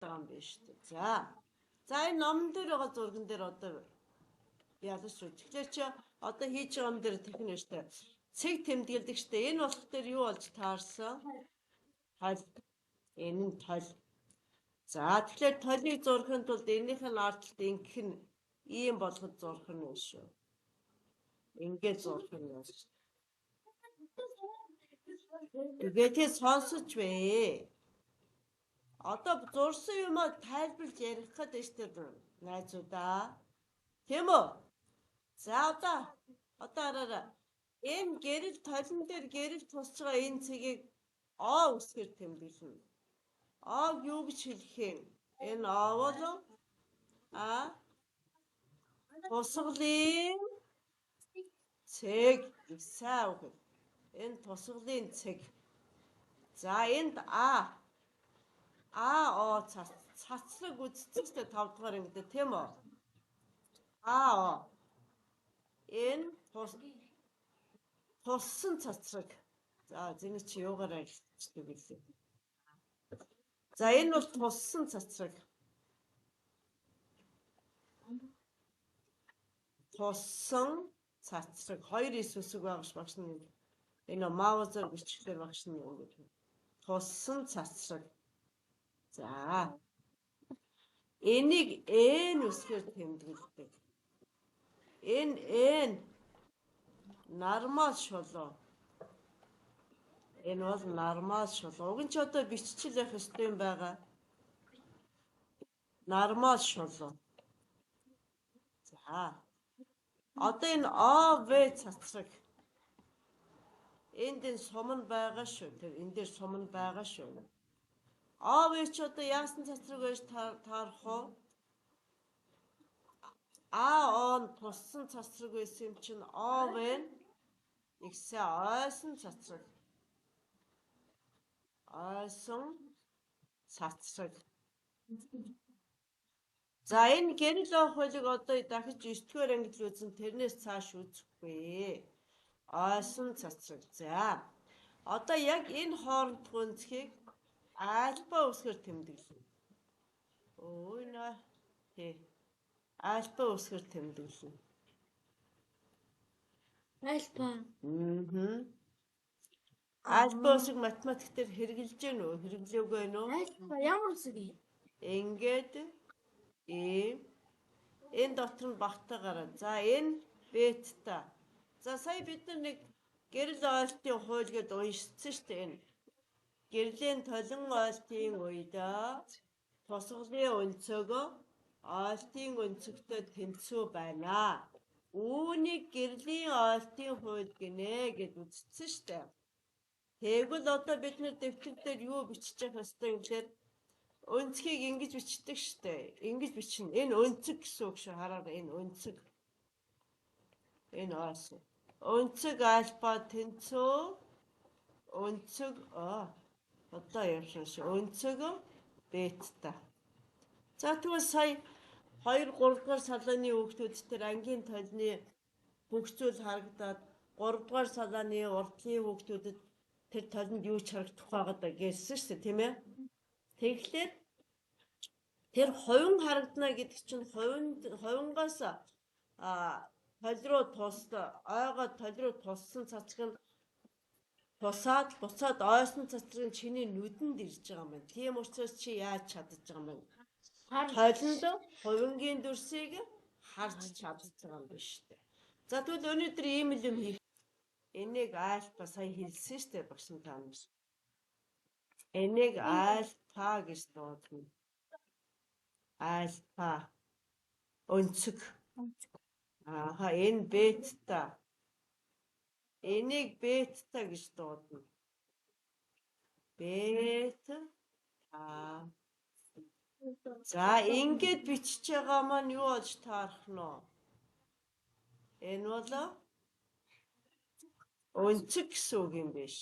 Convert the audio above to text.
байгаа юм биш үү? За энэ номон дээр байгаа зурган дээр одоо ялж шүү. Тэгэхээр чи одоо хийж байгаа юм дээр техник штэ. Цэг тэмдэглэдэг штэ. Энэ болох дээр юу болж таарсан? Тол. Энэ нь тол. За тэгэхээр толыг зурхын тулд энийх нь ардлт ингэх нь ийм болгож зурх нь байна шүү. Ингээд зурх нь байна шүү. Тэгээд сонсож бай. Одоо зурсан юм а тайлбарлаж ярих гэдэг штэ найзуудаа. Тийм үү? За одоо араараа. Энэ гэрэл толон дээр гэрэл тусч байгаа энэ цэгийг О үсгээр тэмдэглэнэ. Оог юу гэж хэлэх юм? Энэ О болов тусгалын цэг сайн үг. Энэ тусгалын цэг. За энд О цацраг үзчихтэй 5 дугаар ангид тийм үү? О. Энэ туссан цацраг. За зэний чи юугаараа хэлчихдэг гэлээ. За энэ бол туссан цацраг. Туссан цацраг 2-9 үсэг байгаш багш нь. Энэ маузер бичлэлээр багш нь ингэж. Туссан цацраг. За. Энийг Н үсгээр тэмдэглэдэг. Энэ нормал шулуу. Энэ бол нормал шулуу. Уг нь ч одоо биччихэл явах ёстой юм байгаа. Нормал шулуу. За. Одоо энэ ОВ цацраг. Энд энэ сум нь байгаа шүү. Тэр энэ дээр сум нь байгаа шүү. ОВ ч одоо яасан цацраг байж таарах уу? Он туссан цацраг байсан юм чинь ОВ ихсээ ойсон цацраг. Ойсон цацраг. За энэ гэрэл авах хуулийг одоо дахиж 9-р ангид л үзэн тэрнээс цааш үзэхгүй. Ойсон цацраг. За. Одоо яг энэ хооронд гүнзгийг альфа үсгээр тэмдэглэнэ. Ой наа. Альфа үсгээр тэмдэглэнэ. Альфа. Альфа үсэг математик дээр хэрэгжилж гэнэ үү? Хэрэглээгүй байна уу? Альфа ямар үсэг юм? Ингээд энэ дотор нь багтаа гараа. За энэ бета. За сая бид нэг гэрэл ойлтын хууль гээд уншсан шүү дээ энэ. Гэрлийн толон ойлтын үед тусгалын өнцөг ойлтын өнцөгтэй тэнцүү байна. Үүнийг гэрлийн ойлтын хууль гинэ гэд үзсэн шүү дээ. Тэгвэл одоо бид нэр дэвтэр дээр юу бичиж явах ёстой юм гэхээр өнцгийг ингэж бичдэг шүү дээ. Ингэж бичнэ. Энэ өнцөг гэсэн үг шүү. Хараа энэ өнцөг. Энэ ойсон. Өнцөг альфа тэнцүү. Өнцөг одоо явшаа шүү. Өнцөг бета. За тэгвэл сая 2-3 дугаар салааны хүүхдүүд тэр ангийн толны бүх зүйл харагдаад 3 дугаар салааны урдлын хүүхдүүдэд тэр толнд юу ч харагдах байгаад гэсэн шүү дээ, тийм ээ? Тэгэхээр тэр хувин харагдана гэдэг чинь хувингаас тол руу ойгоо тол руу туссан цацраг нь буцаад ойсон цацраг нь чиний нүдэнд ирж байгаа юм байна. Тийм учраас чи яаж чадаж байгаа юм бэ? Толинд хувингийн дүрсийг харж чадж байгаа юм биш үү? За тэгвэл өнөөдөр ийм л юм хийх. Энийг альфа сая хэлсэн шүү дээ багш та нар. Энийг альфа гэж дуудана. Альфа өнцөг. Энэ бета. Энийг бета гэж дуудана. Бета. За ингэж бичиж байгаа маань юу болж таарах нь вэ? Энэ бол өнцөг гэсэн үг юм биш.